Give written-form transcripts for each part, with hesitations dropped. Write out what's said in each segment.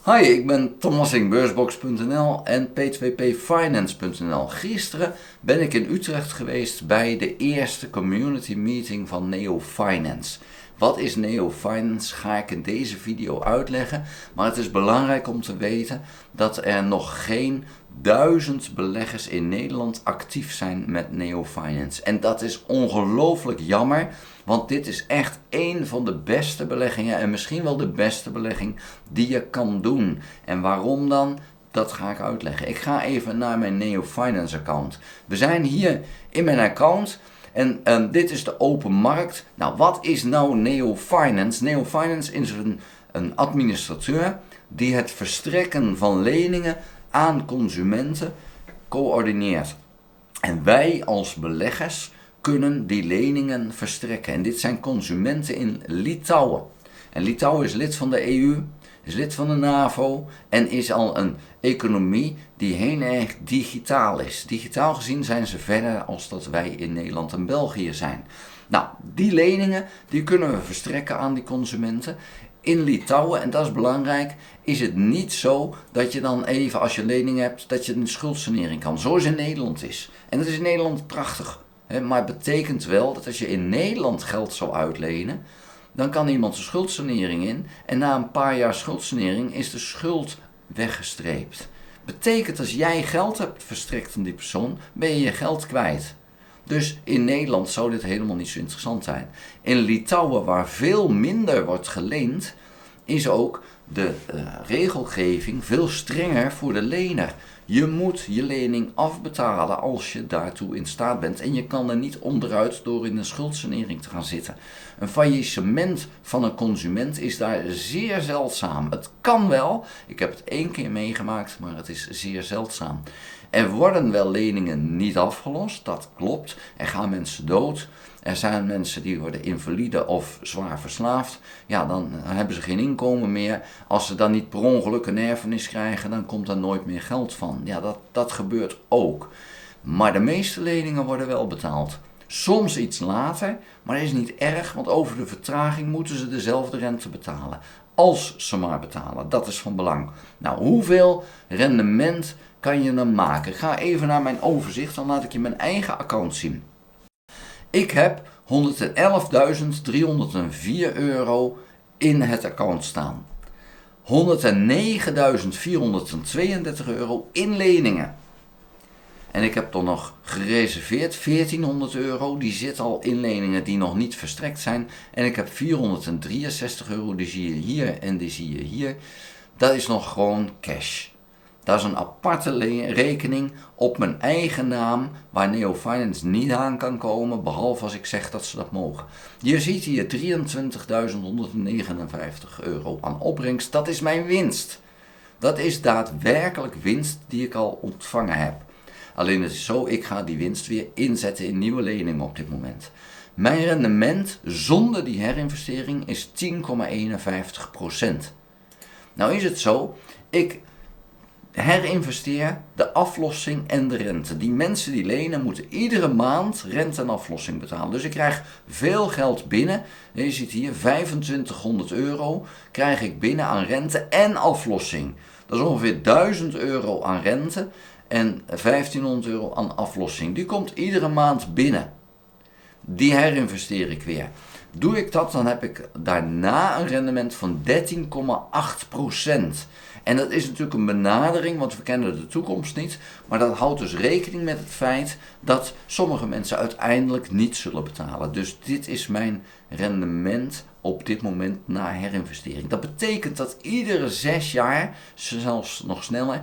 Hi, ik ben Thomasing, beursbox.nl en p2pfinance.nl. Gisteren ben ik in Utrecht geweest bij de eerste community meeting van Neo Finance. Wat is Neo Finance? Ga ik in deze video uitleggen. Maar het is belangrijk om te weten dat er nog geen 1000 beleggers in Nederland actief zijn met Neo Finance. En dat is ongelooflijk jammer, want dit is echt een van de beste beleggingen en misschien wel de beste belegging die je kan doen. En waarom dan? Dat ga ik uitleggen. Ik ga even naar mijn Neo Finance account. We zijn hier in mijn account. En dit is de open markt. Nou, wat is nou Neo Finance? Neo Finance is een administrateur die het verstrekken van leningen aan consumenten coördineert. En wij als beleggers kunnen die leningen verstrekken. En dit zijn consumenten in Litouwen. En Litouwen is lid van de EU, is lid van de NAVO en is al een economie die heel erg digitaal is. Digitaal gezien zijn ze verder als dat wij in Nederland en België zijn. Nou, die leningen die kunnen we verstrekken aan die consumenten. In Litouwen, en dat is belangrijk, is het niet zo dat je dan even, als je lening hebt, dat je een schuldsanering kan. Zoals in Nederland is. En dat is in Nederland prachtig. Maar het betekent wel dat als je in Nederland geld zou uitlenen, dan kan iemand de schuldsanering in en na een paar jaar schuldsanering is de schuld weggestreept. Betekent als jij geld hebt verstrekt aan die persoon, ben je je geld kwijt. Dus in Nederland zou dit helemaal niet zo interessant zijn. In Litouwen, waar veel minder wordt geleend, is ook de regelgeving veel strenger voor de lener. Je moet je lening afbetalen als je daartoe in staat bent. En je kan er niet onderuit door in een schuldsanering te gaan zitten. Een faillissement van een consument is daar zeer zeldzaam. Het kan wel, ik heb het 1 keer meegemaakt, maar het is zeer zeldzaam. Er worden wel leningen niet afgelost, dat klopt. Er gaan mensen dood. Er zijn mensen die worden invalide of zwaar verslaafd. Ja, dan hebben ze geen inkomen meer. Als ze dan niet per ongeluk een erfenis krijgen, dan komt er nooit meer geld van. Ja, dat gebeurt ook. Maar de meeste leningen worden wel betaald. Soms iets later, maar dat is niet erg, want over de vertraging moeten ze dezelfde rente betalen. Als ze maar betalen, dat is van belang. Nou, hoeveel rendement kan je dan maken? Ga even naar mijn overzicht, dan laat ik je mijn eigen account zien. Ik heb 111.304 euro in het account staan. 109.432 euro in leningen. En ik heb dan nog gereserveerd 1400 euro, die zit al in leningen die nog niet verstrekt zijn. En ik heb 463 euro, die zie je hier en die zie je hier. Dat is nog gewoon cash. Dat is een aparte rekening op mijn eigen naam, waar Neo Finance niet aan kan komen, behalve als ik zeg dat ze dat mogen. Je ziet hier 23.159 euro aan opbrengst, dat is mijn winst. Dat is daadwerkelijk winst die ik al ontvangen heb. Alleen het is zo, ik ga die winst weer inzetten in nieuwe leningen op dit moment. Mijn rendement zonder die herinvestering is 10,51%. Nou is het zo, ik herinvesteer de aflossing en de rente. Die mensen die lenen moeten iedere maand rente en aflossing betalen. Dus ik krijg veel geld binnen. Je ziet hier 2500 euro krijg ik binnen aan rente en aflossing. Dat is ongeveer 1000 euro aan rente en 1500 euro aan aflossing. Die komt iedere maand binnen. Die herinvesteer ik weer. Doe ik dat, dan heb ik daarna een rendement van 13,8%. En dat is natuurlijk een benadering, want we kennen de toekomst niet. Maar dat houdt dus rekening met het feit dat sommige mensen uiteindelijk niet zullen betalen. Dus dit is mijn rendement op dit moment na herinvestering. Dat betekent dat iedere 6 jaar, zelfs nog sneller,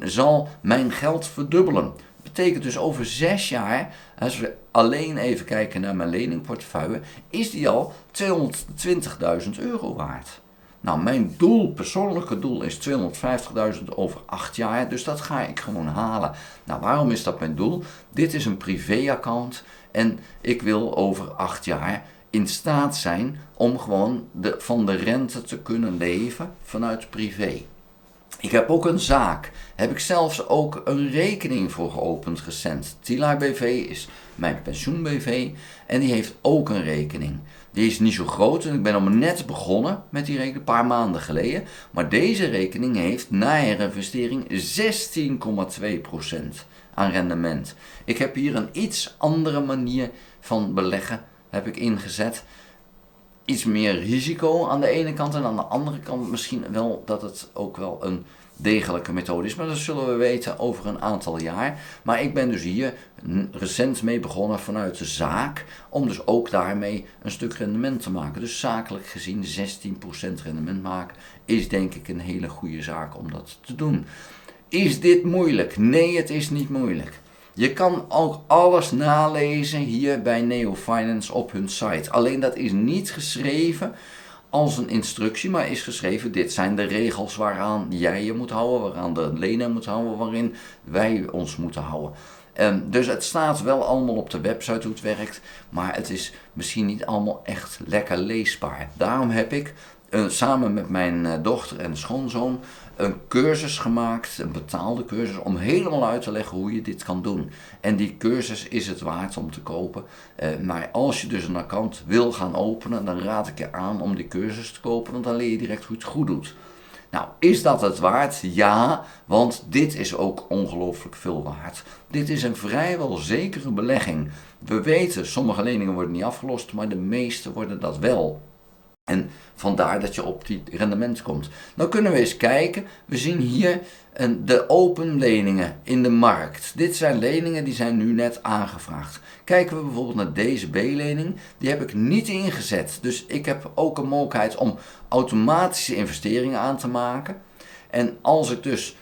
zal mijn geld verdubbelen. Betekent dus over 6 jaar, als we alleen even kijken naar mijn leningportefeuille, is die al 220.000 euro waard. Nou, mijn doel, persoonlijke doel is 250.000 over 8 jaar, dus dat ga ik gewoon halen. Nou, waarom is dat mijn doel? Dit is een privéaccount en ik wil over 8 jaar in staat zijn om gewoon van de rente te kunnen leven vanuit privé. Ik heb ook een zaak. Heb ik zelfs ook een rekening voor geopend recent. Tila BV is mijn pensioen BV en die heeft ook een rekening. Die is niet zo groot en ik ben nog net begonnen met die rekening, een paar maanden geleden. Maar deze rekening heeft na herinvestering 16,2% aan rendement. Ik heb hier een iets andere manier van beleggen heb ik ingezet. Iets meer risico aan de ene kant en aan de andere kant misschien wel dat het ook wel een degelijke methode is. Maar dat zullen we weten over een aantal jaar. Maar ik ben dus hier recent mee begonnen vanuit de zaak om dus ook daarmee een stuk rendement te maken. Dus zakelijk gezien 16% rendement maken is denk ik een hele goede zaak om dat te doen. Is dit moeilijk? Nee, het is niet moeilijk. Je kan ook alles nalezen hier bij Neo Finance op hun site. Alleen dat is niet geschreven als een instructie, maar is geschreven: dit zijn de regels waaraan jij je moet houden, waaraan de lener moet houden, waarin wij ons moeten houden. Dus het staat wel allemaal op de website hoe het werkt, maar het is misschien niet allemaal echt lekker leesbaar. Daarom heb ik samen met mijn dochter en schoonzoon een cursus gemaakt, een betaalde cursus, om helemaal uit te leggen hoe je dit kan doen. En die cursus is het waard om te kopen. Maar als je dus een account wil gaan openen, dan raad ik je aan om die cursus te kopen, want dan leer je direct hoe je het goed doet. Nou, is dat het waard? Ja, want dit is ook ongelooflijk veel waard. Dit is een vrijwel zekere belegging. We weten, sommige leningen worden niet afgelost, maar de meeste worden dat wel. En vandaar dat je op die rendement komt. Nou kunnen we eens kijken. We zien hier de open leningen in de markt. Dit zijn leningen die zijn nu net aangevraagd. Kijken we bijvoorbeeld naar deze B-lening. Die heb ik niet ingezet. Dus ik heb ook een mogelijkheid om automatische investeringen aan te maken. En als ik dus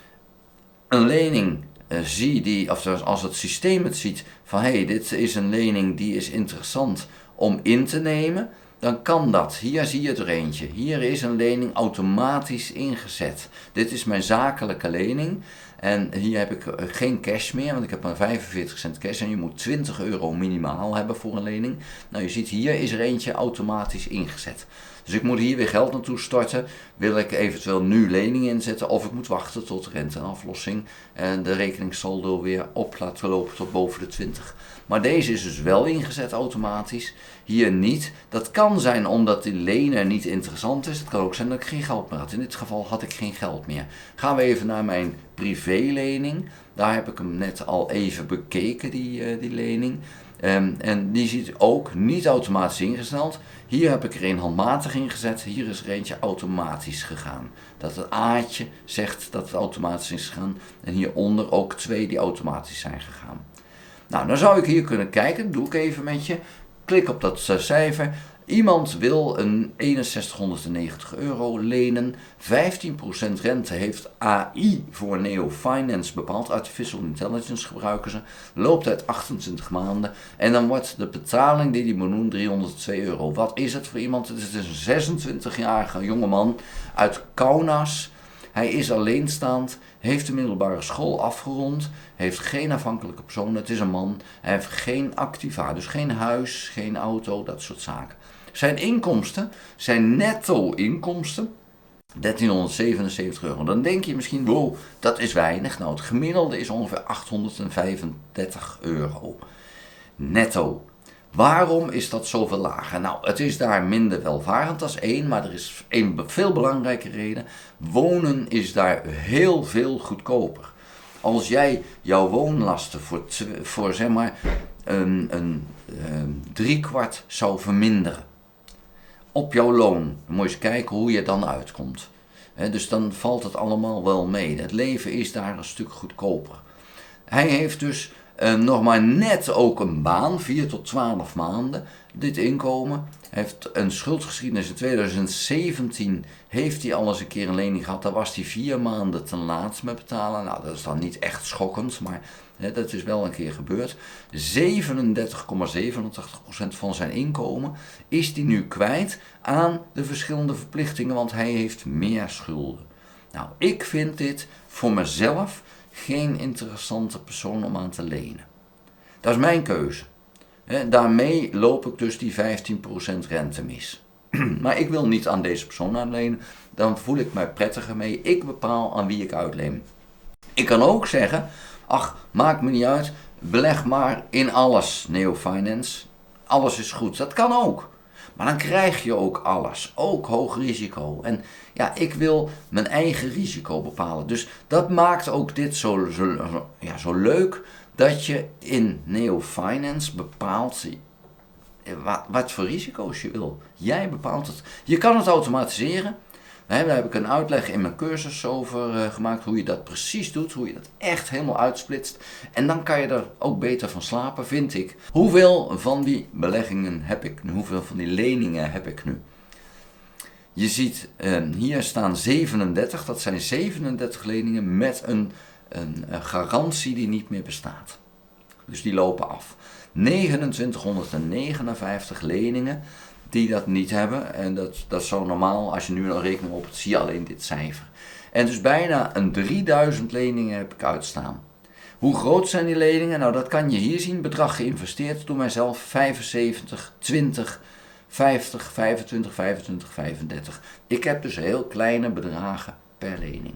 een lening zie, of als het systeem het ziet van hey, dit is een lening die is interessant om in te nemen, dan kan dat. Hier zie je er eentje. Hier is een lening automatisch ingezet. Dit is mijn zakelijke lening. En hier heb ik geen cash meer, want ik heb maar 45 cent cash en je moet 20 euro minimaal hebben voor een lening. Nou, je ziet hier is er eentje automatisch ingezet. Dus ik moet hier weer geld naartoe storten. Wil ik eventueel nu lening inzetten of ik moet wachten tot rente en aflossing en de rekeningssaldo weer op laten lopen tot boven de 20. Maar deze is dus wel ingezet automatisch. Hier niet. Dat kan zijn omdat die lener niet interessant is. Het kan ook zijn dat ik geen geld meer had. In dit geval had ik geen geld meer. Gaan we even naar mijn privélening. Daar heb ik hem net al even bekeken, die lening. En die ziet ook niet automatisch ingesteld. Hier heb ik er een handmatig ingezet. Hier is er eentje automatisch gegaan. Dat het A'tje zegt dat het automatisch is gegaan. En hieronder ook 2 die automatisch zijn gegaan. Nou, dan zou ik hier kunnen kijken. Dat doe ik even met je. Klik op dat cijfer. Iemand wil een 6190 euro lenen. 15% rente heeft AI voor Neo Finance bepaald. Artificial Intelligence gebruiken ze. Looptijd 28 maanden. En dan wordt de betaling die hij moet doen 302 euro. Wat is het voor iemand? Het is een 26-jarige jongeman uit Kaunas. Hij is alleenstaand, heeft de middelbare school afgerond, heeft geen afhankelijke persoon, het is een man, hij heeft geen activa, dus geen huis, geen auto, dat soort zaken. Zijn inkomsten, zijn netto-inkomsten, 1377 euro. Dan denk je misschien, wow, dat is weinig. Nou, het gemiddelde is ongeveer 835 euro. Netto. Waarom is dat zoveel lager? Nou, het is daar minder welvarend als één, maar er is een veel belangrijke reden. Wonen is daar heel veel goedkoper. Als jij jouw woonlasten voor zeg maar een 3/4 zou verminderen op jouw loon, dan moet je eens kijken hoe je dan uitkomt. Dus dan valt het allemaal wel mee. Het leven is daar een stuk goedkoper. Hij heeft dus nog maar net ook een baan, 4 tot 12 maanden, dit inkomen. Hij heeft een schuldgeschiedenis. In 2017 heeft hij al eens een keer een lening gehad. Daar was hij 4 maanden te laat met betalen. Nou, dat is dan niet echt schokkend, maar dat is wel een keer gebeurd. 37,87% van zijn inkomen is hij nu kwijt aan de verschillende verplichtingen, want hij heeft meer schulden. Nou, ik vind dit voor mezelf geen interessante persoon om aan te lenen. Dat is mijn keuze. Daarmee loop ik dus die 15% rente mis. maar ik wil niet aan deze persoon aanlenen. Dan voel ik mij prettiger mee. Ik bepaal aan wie ik uitleen. Ik kan ook zeggen, ach, maakt me niet uit, beleg maar in alles, Neo-Finance. Alles is goed, dat kan ook. Maar dan krijg je ook alles, ook hoog risico. En ja, ik wil mijn eigen risico bepalen. Dus dat maakt ook dit zo leuk, dat je in Neo-Finance bepaalt wat voor risico's je wil. Jij bepaalt het. Je kan het automatiseren. Daar heb ik een uitleg in mijn cursus over gemaakt, hoe je dat precies doet, hoe je dat echt helemaal uitsplitst. En dan kan je er ook beter van slapen, vind ik. Hoeveel van die beleggingen heb ik nu? Hoeveel van die leningen heb ik nu? Je ziet, hier staan 37, dat zijn 37 leningen met een garantie die niet meer bestaat. Dus die lopen af. 2959 leningen die dat niet hebben. En dat is zo normaal. Als je nu een rekening opent, zie je alleen dit cijfer. En dus bijna 3000 leningen heb ik uitstaan. Hoe groot zijn die leningen? Nou, dat kan je hier zien. Bedrag geïnvesteerd door mijzelf 75, 20, 50, 25, 25, 35. Ik heb dus heel kleine bedragen per lening.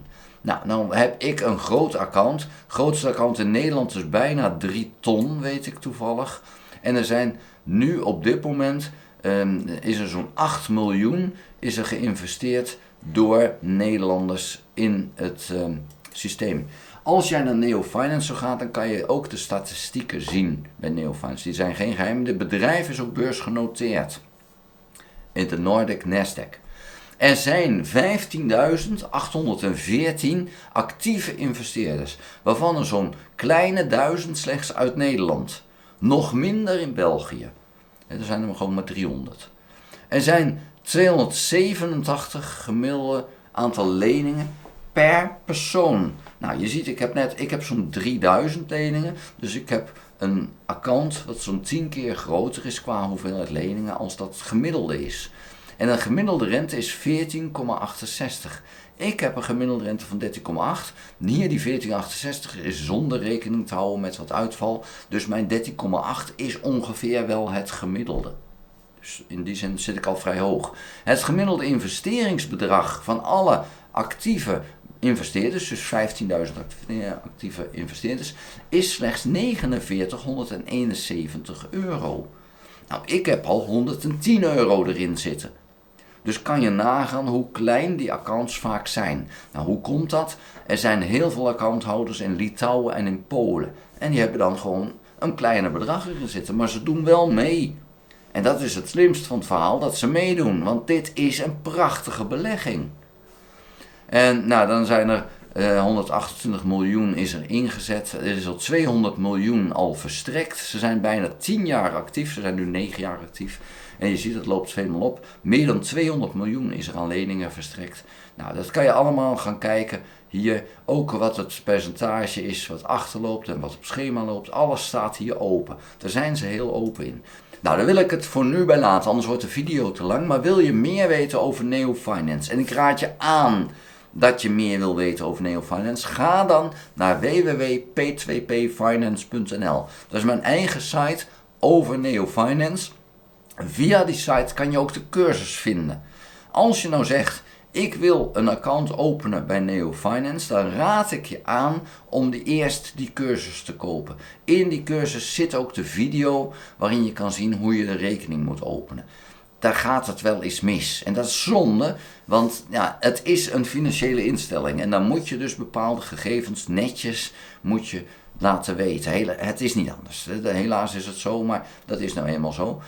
Nou heb ik een groot account. Grootste account in Nederland is bijna 3 ton, weet ik toevallig. En er zijn nu op dit moment is er zo'n 8 miljoen is er geïnvesteerd door Nederlanders in het systeem. Als jij naar Neo-Finance gaat, dan kan je ook de statistieken zien bij Neo-Finance. Die zijn geen geheim. Dit bedrijf is ook beursgenoteerd in de Nordic Nasdaq. Er zijn 15.814 actieve investeerders, waarvan er zo'n kleine 1000 slechts uit Nederland. Nog minder in België. Er zijn er gewoon maar 300. Er zijn 287 gemiddelde aantal leningen per persoon. Nou, je ziet, ik heb zo'n 3000 leningen. Dus ik heb een account dat zo'n 10 keer groter is qua hoeveelheid leningen als dat het gemiddelde is. En een gemiddelde rente is 14,68. Ik heb een gemiddelde rente van 13,8. Hier die 14,68 is zonder rekening te houden met wat uitval. Dus mijn 13,8 is ongeveer wel het gemiddelde. Dus in die zin zit ik al vrij hoog. Het gemiddelde investeringsbedrag van alle actieve investeerders, dus 15.000 actieve investeerders, is slechts 4971 euro. Nou, ik heb al 110 euro erin zitten. Dus kan je nagaan hoe klein die accounts vaak zijn. Nou, hoe komt dat? Er zijn heel veel accounthouders in Litouwen en in Polen. En die hebben dan gewoon een kleiner bedrag erin zitten. Maar ze doen wel mee. En dat is het slimst van het verhaal, dat ze meedoen. Want dit is een prachtige belegging. En nou, dan zijn er 128 miljoen is er ingezet. Er is al 200 miljoen al verstrekt. Ze zijn bijna 10 jaar actief. Ze zijn nu 9 jaar actief. En je ziet, het loopt helemaal op. Meer dan 200 miljoen is er aan leningen verstrekt. Nou, dat kan je allemaal gaan kijken. Hier ook wat het percentage is wat achterloopt en wat op schema loopt. Alles staat hier open. Daar zijn ze heel open in. Nou, daar wil ik het voor nu bij laten, anders wordt de video te lang. Maar wil je meer weten over Neo-Finance? En ik raad je aan dat je meer wil weten over Neo-Finance, ga dan naar www.p2pfinance.nl. Dat is mijn eigen site over Neo-Finance. Via die site kan je ook de cursus vinden. Als je nou zegt, ik wil een account openen bij Neo-Finance, dan raad ik je aan om eerst die cursus te kopen. In die cursus zit ook de video waarin je kan zien hoe je de rekening moet openen. Daar gaat het wel eens mis. En dat is zonde, want ja, het is een financiële instelling. En dan moet je dus bepaalde gegevens netjes laten weten. Het is niet anders. Helaas is het zo, maar dat is nou eenmaal zo.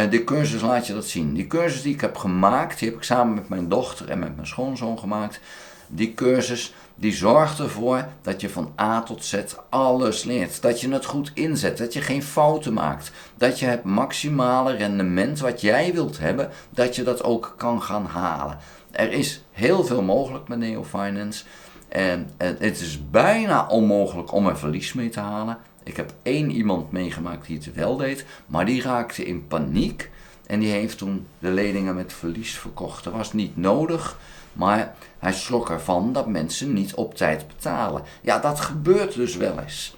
De cursus laat je dat zien. Die cursus die ik heb gemaakt, die heb ik samen met mijn dochter en met mijn schoonzoon gemaakt. Die cursus die zorgt ervoor dat je van A tot Z alles leert. Dat je het goed inzet, dat je geen fouten maakt. Dat je het maximale rendement wat jij wilt hebben, dat je dat ook kan gaan halen. Er is heel veel mogelijk met Neo-Finance. En het is bijna onmogelijk om er verlies mee te halen. Ik heb 1 iemand meegemaakt die het wel deed, maar die raakte in paniek. En die heeft toen de leningen met verlies verkocht. Dat was niet nodig, maar hij schrok ervan dat mensen niet op tijd betalen. Ja, dat gebeurt dus wel eens.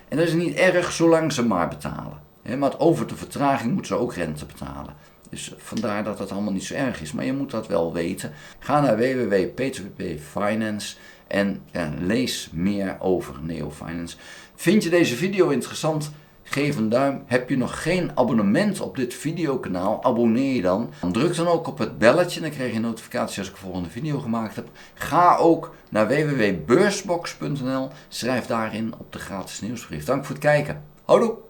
En dat is niet erg zolang ze maar betalen. Maar over de vertraging moeten ze ook rente betalen. Dus vandaar dat het allemaal niet zo erg is. Maar je moet dat wel weten. Ga naar www.p2p.finance en lees meer over Neo Finance. Vind je deze video interessant? Geef een duim. Heb je nog geen abonnement op dit videokanaal? Abonneer je dan. Druk dan ook op het belletje. Dan krijg je een notificatie als ik een volgende video gemaakt heb. Ga ook naar www.beursbox.nl. Schrijf daarin op de gratis nieuwsbrief. Dank voor het kijken. Houdoe!